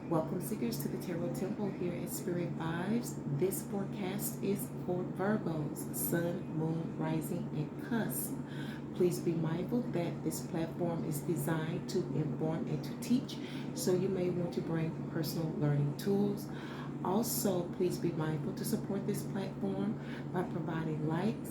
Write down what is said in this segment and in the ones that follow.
Welcome, seekers, to the Tarot Temple here at Spearit Vibes. This forecast is for Virgos, Sun, Moon, Rising, and Cusp. Please be mindful that this platform is designed to inform and to teach, so you may want to bring personal learning tools. Also, please be mindful to support this platform by providing likes,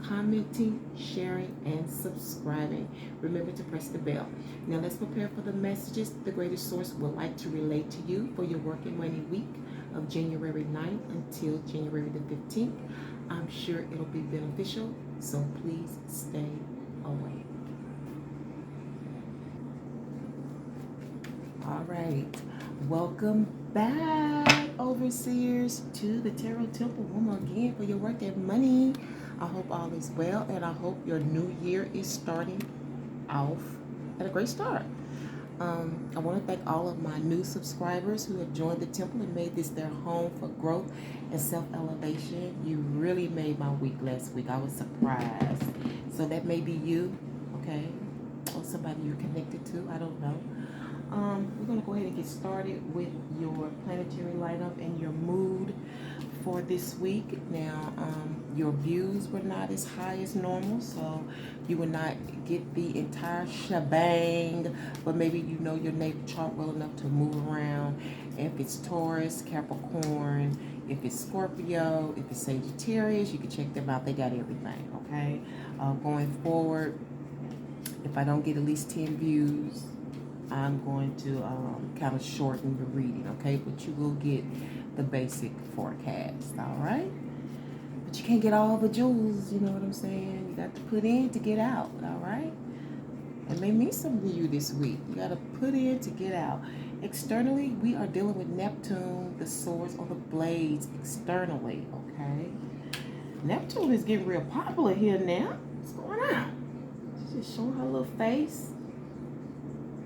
commenting, sharing, and subscribing. Remember to press the bell. Now let's prepare for the messages the greatest source would like to relate to you for your working money week of January 9th until January the 15th. I'm sure it'll be beneficial, so please stay awake. All right, welcome back, overseers, to the Tarot Temple one more again for your work and money. I hope all is well, and I hope your new year is starting off at a great start. I want to thank all of my new subscribers who have joined the temple and made this their home for growth and self-elevation. You really made my week last week. I was surprised. So that may be you, okay? Or somebody you're connected to. I don't know. We're going to go ahead and get started with your planetary lineup and your mood for this week. Now, your views were not as high as normal, so you will not get the entire shebang, but maybe you know your natal chart well enough to move around. If it's Taurus, Capricorn, if it's Scorpio, if it's Sagittarius, you can check them out. They got everything, okay? Going forward, if I don't get at least 10 views, I'm going to kind of shorten the reading, okay? But you will get the basic forecast, all right? But you can't get all the jewels, you know what I'm saying? You got to put in to get out, all right? It may mean something to you this week. You got to put in to get out. Externally, we are dealing with Neptune, the swords or the blades externally, okay? Neptune is getting real popular here now. What's going on? She's just showing her little face.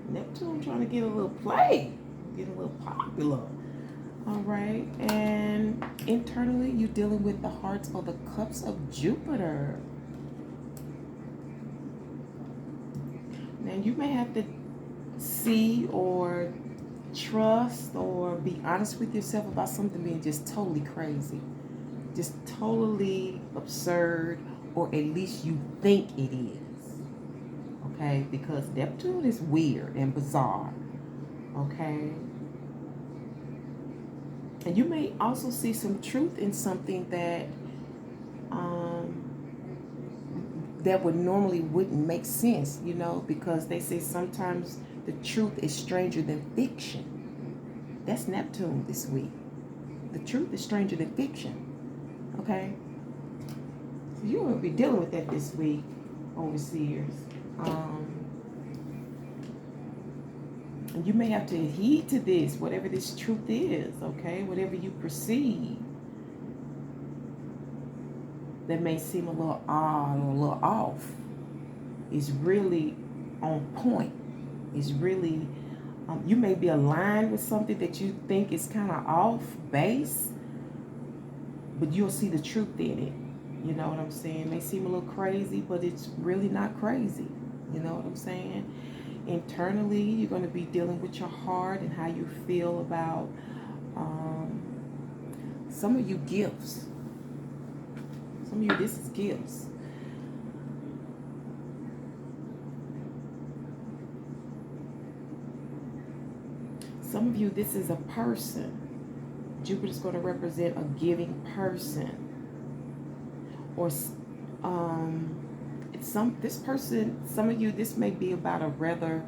Neptune trying to get a little play, get a little popular. All right, and internally, you're dealing with the hearts or the cups of Jupiter. Now, you may have to see or trust or be honest with yourself about something being just totally crazy, just totally absurd, or at least you think it is. Okay, because Neptune is weird and bizarre, okay? And you may also see some truth in something that that would normally wouldn't make sense, you know, because they say sometimes the truth is stranger than fiction. That's Neptune this week. The truth is stranger than fiction, okay? So you will be dealing with that this week, overseers. And you may have to heed to this, whatever this truth is, okay? Whatever you perceive that may seem a little odd or a little off is really on point. Is really, you may be aligned with something that you think is kind of off base, but you'll see the truth in it. You know what I'm saying? It may seem a little crazy, but it's really not crazy. You know what I'm saying? Internally, you're going to be dealing with your heart and how you feel about some of you gifts. Some of you, this is gifts. Some of you, this is a person. Jupiter's going to represent a giving person. Or this person, some of you, this may be about a rather,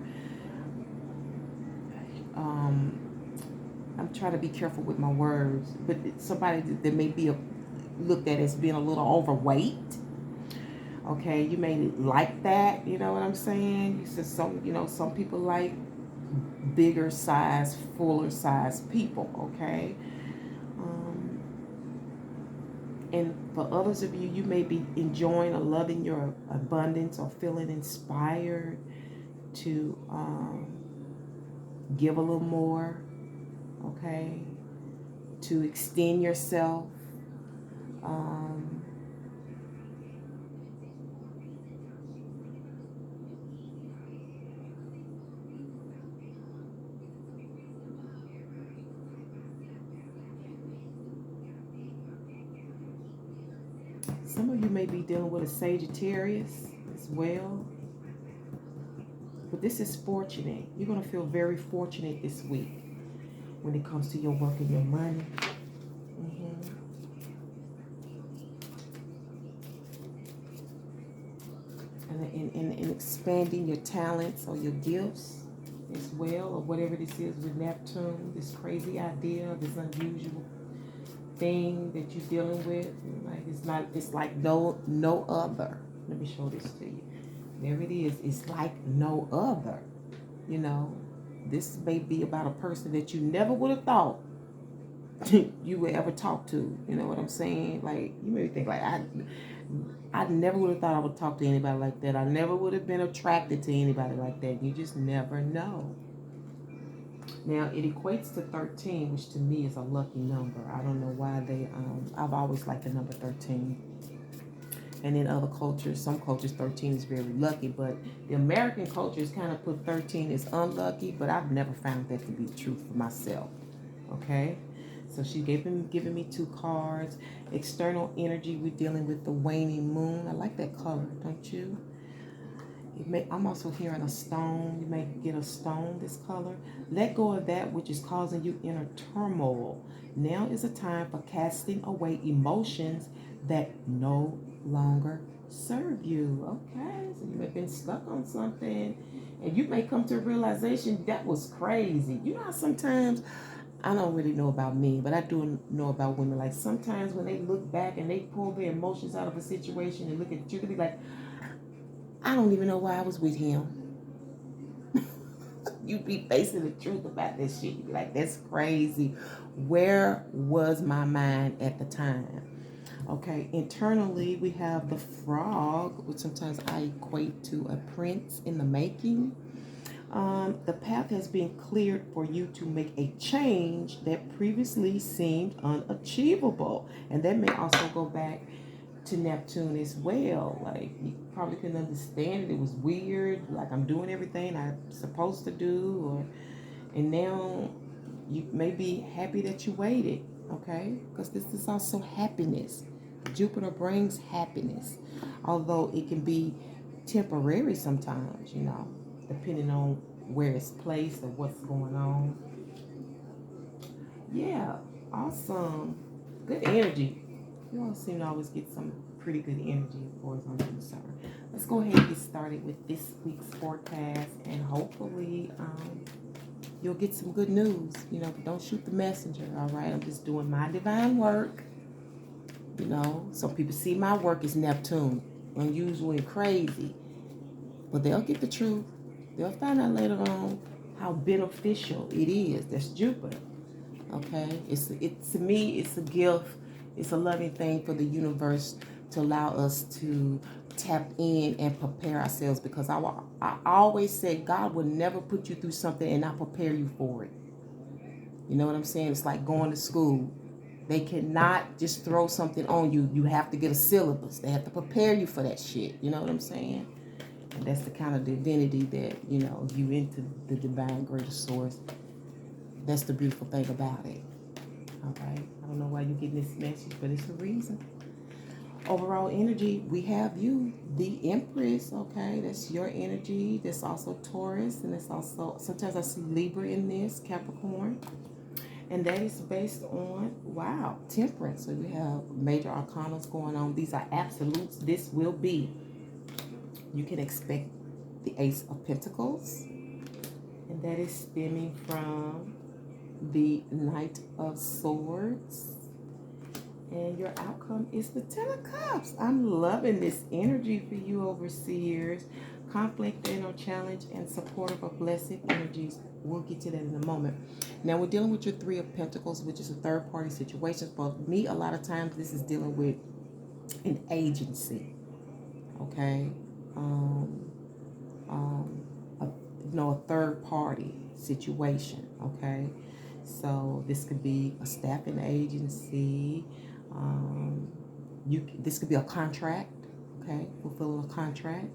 I'm trying to be careful with my words, but it's somebody that may be looked at as being a little overweight. Okay, you may like that, you know what I'm saying? You said some people like bigger size, fuller size people, okay? And for others of you, you may be enjoying or loving your abundance or feeling inspired to give a little more, okay? To extend yourself. Some of you may be dealing with a Sagittarius as well. But this is fortunate. You're going to feel very fortunate this week when it comes to your work and your money. And expanding your talents or your gifts as well, or whatever this is with Neptune, this crazy idea, this unusual thing that you're dealing with. Like it's like no other. Let me show this to you. There it is. It's like no other. You know, this may be about a person that you never would have thought you would ever talk to. You know what I'm saying? Like, you may think like I never would have thought I would talk to anybody like that. I never would have been attracted to anybody like that. You just never know. Now, it equates to 13, which to me is a lucky number. I don't know why I've always liked the number 13. And in other cultures, some cultures, 13 is very lucky. But the American culture has kind of put 13 as unlucky. But I've never found that to be the truth for myself. Okay? So she giving me 2 cards. External energy, we're dealing with the waning moon. I like that color, don't you? I'm also hearing a stone. You may get a stone this color. Let go of that which is causing you inner turmoil. Now is a time for casting away emotions that no longer serve you. Okay, so you may have been stuck on something, and you may come to a realization that was crazy. You know how sometimes, I don't really know about me, but I do know about women. Like sometimes when they look back and they pull their emotions out of a situation and look at you, they be like, I don't even know why I was with him. You be facing the truth about this shit. You be like, that's crazy. Where was my mind at the time? Okay, internally we have the frog, which sometimes I equate to a prince in the making. The path has been cleared for you to make a change that previously seemed unachievable. And that may also go back to Neptune as well. Like, you probably couldn't understand it. It was weird. Like, I'm doing everything I'm supposed to do. And now you may be happy that you waited. Okay? Because this is also happiness. Jupiter brings happiness. Although it can be temporary sometimes, you know, depending on where it's placed or what's going on. Yeah, awesome. Good energy. You all seem to always get some pretty good energy as far as I'm concerned. Let's go ahead and get started with this week's forecast, and hopefully you'll get some good news. You know, but don't shoot the messenger, all right? I'm just doing my divine work. You know, some people see my work as Neptune, unusual and crazy. But they'll get the truth. They'll find out later on how beneficial it is. That's Jupiter. Okay? To me, it's a gift. It's a loving thing for the universe to allow us to tap in and prepare ourselves, because I always say God will never put you through something and not prepare you for it. You know what I'm saying? It's like going to school. They cannot just throw something on you. You have to get a syllabus. They have to prepare you for that shit. You know what I'm saying? And that's the kind of divinity that, you know, you into the divine greater source. That's the beautiful thing about it. All right? I don't know why you're getting this message, but it's the reason. Overall energy, we have you, the Empress, okay? That's your energy. That's also Taurus, and that's also, sometimes I see Libra in this, Capricorn. And that is based on, wow, Temperance. So we have major arcanas going on. These are absolutes. This will be. You can expect the Ace of Pentacles. And that is stemming from the Knight of Swords. And your outcome is the Ten of Cups. I'm loving this energy for you, overseers. Conflict, inner challenge, and supportive of blessed energies. We'll get to that in a moment. Now, we're dealing with your Three of Pentacles, which is a third-party situation. For me, a lot of times, this is dealing with an agency, okay? A third-party situation, okay? So this could be a staffing agency. This could be a contract, okay? Fulfilling a contract,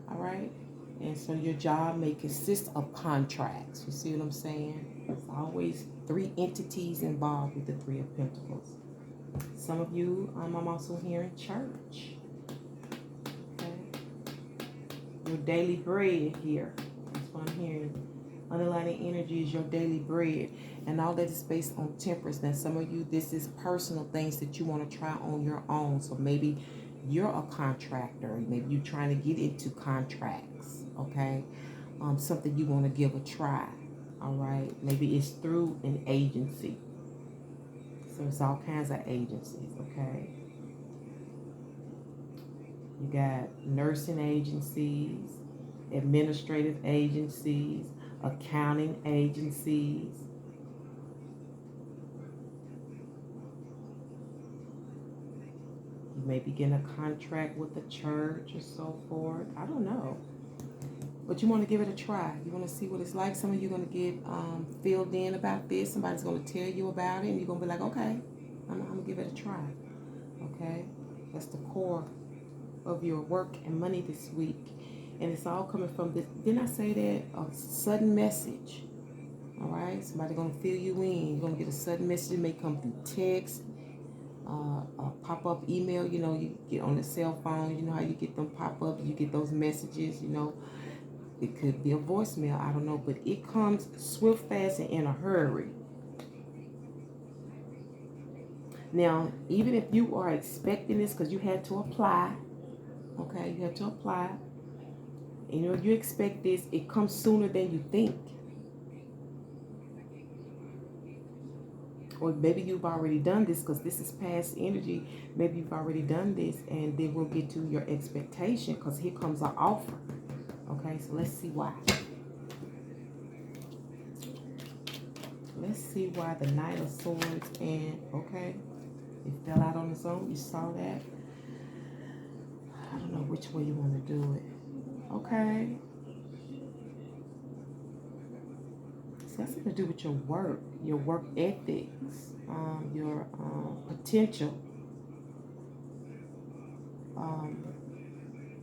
all right? And so your job may consist of contracts. You see what I'm saying? There's always 3 entities involved with the Three of Pentacles. Some of you, I'm also hearing church. Okay. Your daily bread here. That's what I'm hearing. Underlying energy is your daily bread. And all that is based on temperance. Now, some of you, this is personal things that you want to try on your own. So maybe you're a contractor. Maybe you're trying to get into contracts. Okay. Something you want to give a try. All right. Maybe it's through an agency. So it's all kinds of agencies. Okay. You got nursing agencies, administrative agencies, accounting agencies. You may begin a contract with the church or so forth. I don't know. But you want to give it a try. You want to see what it's like. Some of you are going to get filled in about this. Somebody's going to tell you about it. And you're going to be like, okay, I'm going to give it a try. Okay? That's the core of your work and money this week. And it's all coming from this. Didn't I say that? A sudden message. All right? Somebody's going to fill you in. You're going to get a sudden message. It may come through text. A pop-up email, you know, you get on the cell phone, you know how you get them pop-ups, you get those messages, you know, it could be a voicemail, I don't know, but it comes swift, fast, and in a hurry. Now, even if you are expecting this, because you had to apply, okay, you had to apply, you know, you expect this, it comes sooner than you think. Or maybe you've already done this because this is past energy. Maybe you've already done this, and then we'll get to your expectation because here comes our offer. Okay, so let's see why. Let's see why the Knight of Swords and, okay, it fell out on its own. You saw that? I don't know which way you want to do it. Okay. So that's something to do with your work ethics, your potential.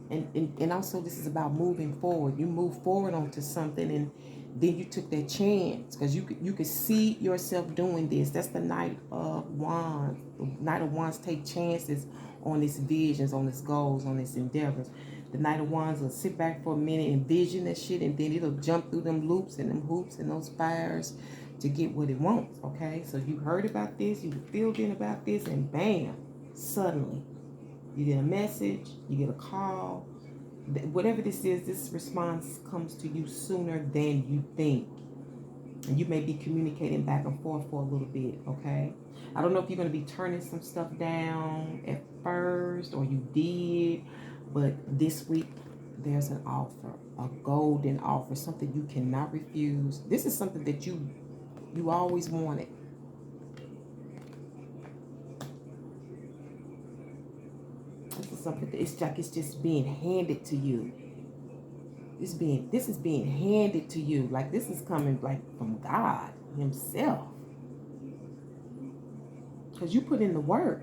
And also this is about moving forward. You move forward onto something, and then you took that chance because you could see yourself doing this. That's the Knight of Wands. The Knight of Wands take chances on its visions, on its goals, on its endeavors. The Knight of Wands will sit back for a minute and vision that shit, and then it'll jump through them loops and them hoops and those fires to get what it wants. Okay, so you heard about this, you filled in about this, and bam, suddenly you get a message, you get a call. Whatever this is, this response comes to you sooner than you think. And you may be communicating back and forth for a little bit, okay? I don't know if you're going to be turning some stuff down at first or you did, but this week there's an offer, a golden offer, something you cannot refuse. This is something that you always wanted. This is something that it's like it's just being handed to you. This is being handed to you. Like this is coming like from God himself. Because you put in the work.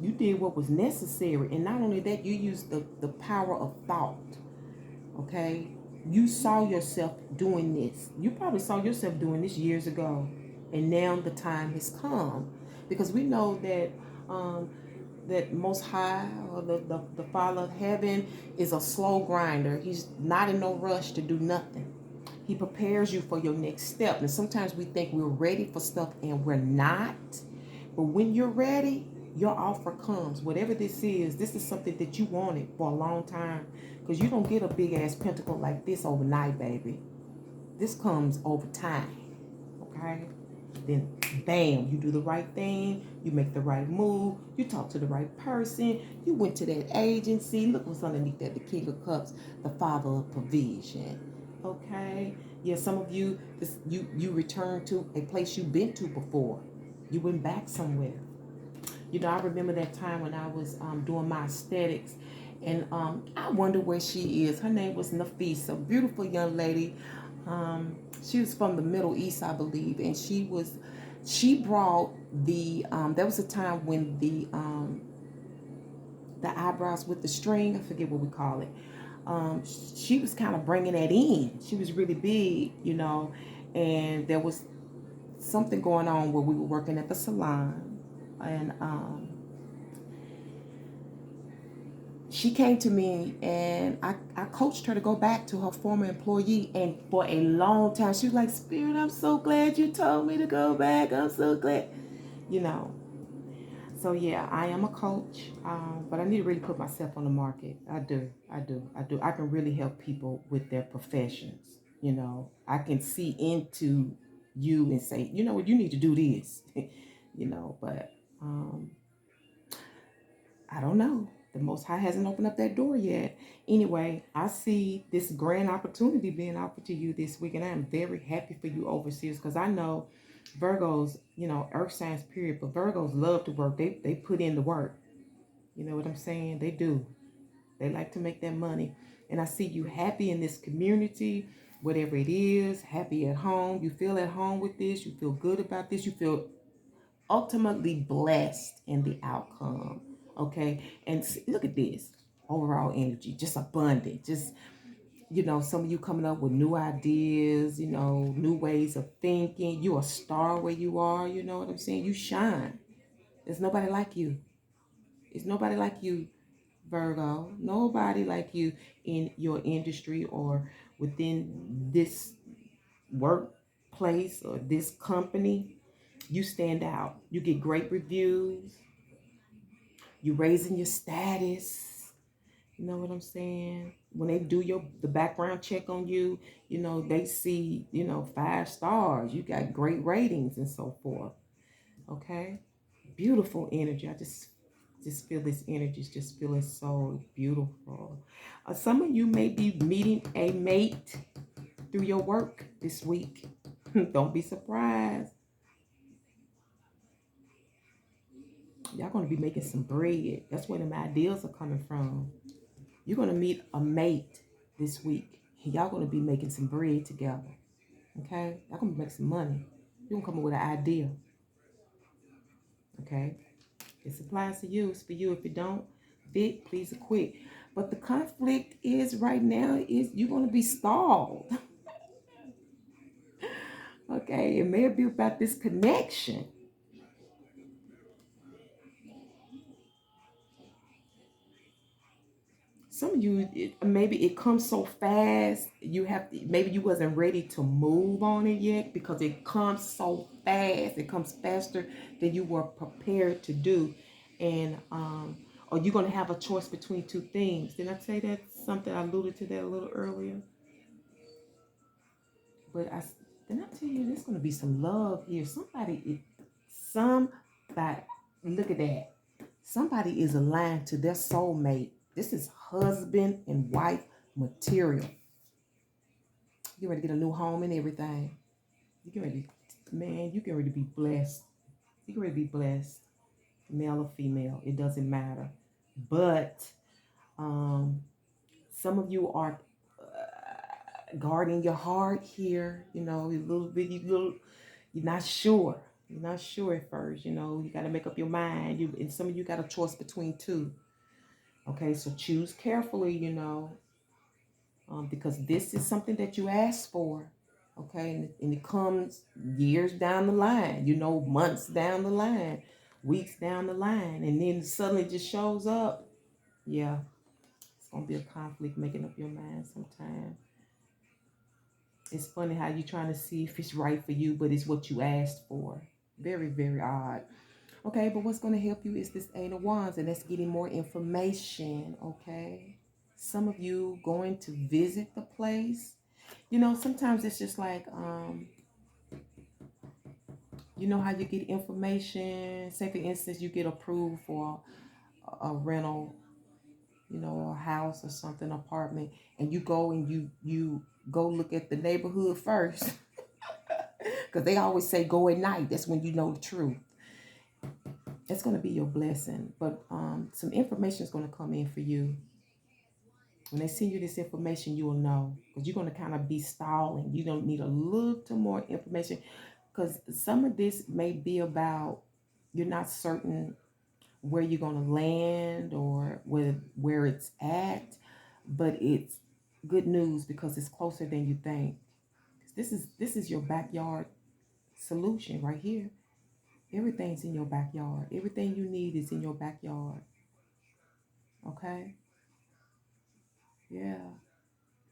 You did what was necessary. And not only that, you used the power of thought. Okay? You saw yourself doing this. You probably saw yourself doing this years ago. And now the time has come. Because we know that that Most High, or the Father of Heaven, is a slow grinder. He's not in no rush to do nothing. He prepares you for your next step. And sometimes we think we're ready for stuff and we're not. But when you're ready, your offer comes. Whatever this is something that you wanted for a long time. Because you don't get a big ass pentacle like this overnight, baby. This comes over time. Okay? Then bam, you do the right thing, you make the right move, you talk to the right person, you went to that agency. Look what's underneath that, the King of Cups, the Father of Provision. Okay? Yeah, some of you, you returned to a place you've been to before. You went back somewhere. You know, I remember that time when I was doing my aesthetics, and I wonder where she is. Her name was Nafisa, beautiful young lady. She was from the Middle East, I believe, and she brought the there was a time when the eyebrows with the string, I forget what we call it. She was kind of bringing that in. She was really big, you know, and there was something going on where we were working at the salon, And she came to me, and I coached her to go back to her former employee. And for a long time, she was like, Spirit, I'm so glad you told me to go back. I'm so glad. You know, so yeah, I am a coach, but I need to really put myself on the market. I do. I can really help people with their professions. I can see into you and say, you know what, you need to do this. But um, I don't know. The Most High hasn't opened up that door yet. Anyway, I see this grand opportunity being offered to you this week, and I am very happy for you, overseers, because I know Virgos, earth signs, period, but Virgos love to work. They put in the work. You know what I'm saying? They do. They like to make that money. And I see you happy in this community, whatever it is, happy at home. You feel at home with this. You feel good about this. You feel ultimately blessed in the outcome. Okay. And look at this overall energy, just abundant. Just, some of you coming up with new ideas, new ways of thinking. You're a star where you are. You know what I'm saying? You shine. There's nobody like you. There's nobody like you, Virgo. Nobody like you in your industry or within this workplace or this company. You stand out. You get great reviews. You raising your status. You know what I'm saying? When they do the background check on you, they see, 5 stars. You got great ratings and so forth. Okay? Beautiful energy. I just feel this energy is just feeling so beautiful. Some of you may be meeting a mate through your work this week. Don't be surprised. Y'all going to be making some bread. That's where them ideas are coming from. You're going to meet a mate this week. Y'all going to be making some bread together. Okay? Y'all going to make some money. You're going to come up with an idea. Okay? It applies to you. It's for you. If it don't fit, please quit. But the conflict is right now is you're going to be stalled. Okay? It may be about this connection. Some of you, maybe it comes so fast, maybe you wasn't ready to move on it yet because it comes so fast. It comes faster than you were prepared to do. And, or you're going to have a choice between two things. Did I say that? Something I alluded to that a little earlier. But didn't I tell you there's going to be some love here? Somebody, look at that. Somebody is aligned to their soulmate. This is husband and wife material. You ready to get a new home and everything. You get ready, man, you get ready to be blessed. You get ready to be blessed. Male or female, it doesn't matter. But some of you are guarding your heart here, a little bit, you're not sure. You're not sure at first, you got to make up your mind. And some of you got a choice between two. Okay, so choose carefully, because this is something that you asked for. Okay, and it comes years down the line, months down the line, weeks down the line, and then suddenly it just shows up. Yeah, it's going to be a conflict making up your mind sometime. It's funny how you're trying to see if it's right for you, but it's what you asked for. Very, very odd. Okay, but what's going to help you is this Eight of Wands, and that's getting more information, okay? Some of you going to visit the place. Sometimes it's just like, how you get information. Say, for instance, you get approved for a rental, a house or something, apartment, and you go and you go look at the neighborhood first. Because they always say go at night. That's when you know the truth. It's going to be your blessing. But some information is going to come in for you. When they send you this information, you will know. Because you're going to kind of be stalling. You don't need a little more information. Because some of this may be about you're not certain where you're going to land or where it's at. But it's good news because it's closer than you think. This is your backyard solution right here. Everything's in your backyard. Everything you need is in your backyard. Okay? Yeah.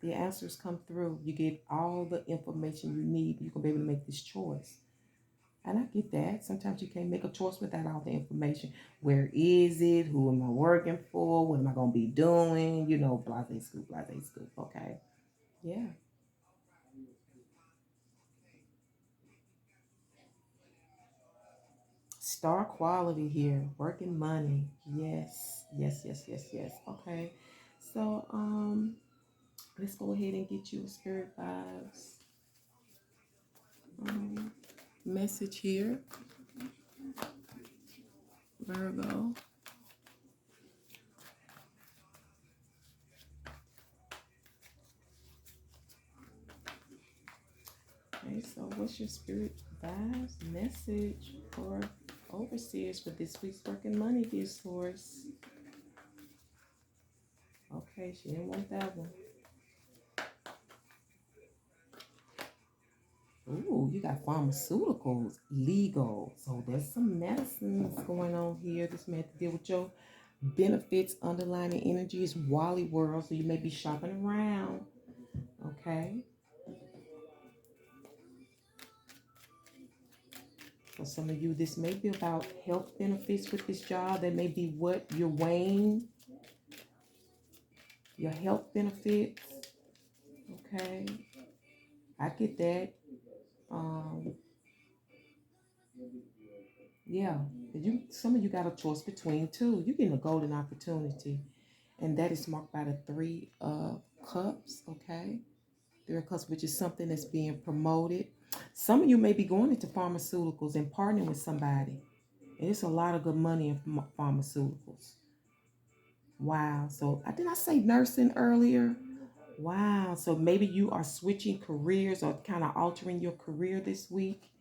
The answers come through. You get all the information you need. You can be able to make this choice. And I get that. Sometimes you can't make a choice without all the information. Where is it? Who am I working for? What am I going to be doing? You know, blase scoop, blase scoop. Okay. Yeah. Star quality here. Working money. Yes. Yes, yes, yes, yes. Okay. So, let's go ahead and get you a Spirit Vibes um, message here, Virgo. Okay, so what's your Spirit Vibes message for overseers for this week's working money, dear source? Okay, she didn't want that one. Ooh, you got pharmaceuticals, legal. So there's some medicines going on here. This may have to deal with your benefits, underlying energy is Wally World. So you may be shopping around. Okay. For some of you, this may be about health benefits with this job. That may be what you're weighing, your health benefits. Okay. I get that. Um, yeah. Some of you got a choice between two. You're getting a golden opportunity. And that is marked by the Three of Cups. Okay. Three of Cups, which is something that's being promoted. Some of you may be going into pharmaceuticals and partnering with somebody. And it's a lot of good money in pharmaceuticals. Wow. So did I say nursing earlier? Wow. So maybe you are switching careers or kind of altering your career this week.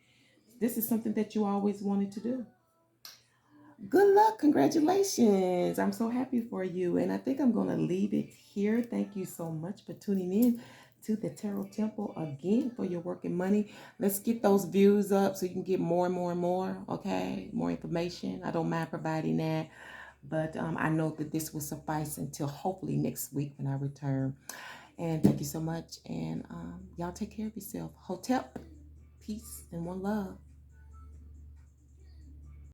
This is something that you always wanted to do. Good luck. Congratulations. I'm so happy for you. And I think I'm going to leave it here. Thank you so much for tuning in to the Tarot Temple again for your work and money. Let's get those views up so you can get more and more and more. Okay. More information. I don't mind providing that. But I know that this will suffice until hopefully next week when I return. And thank you so much. And y'all take care of yourself. Hotep, peace, and one love.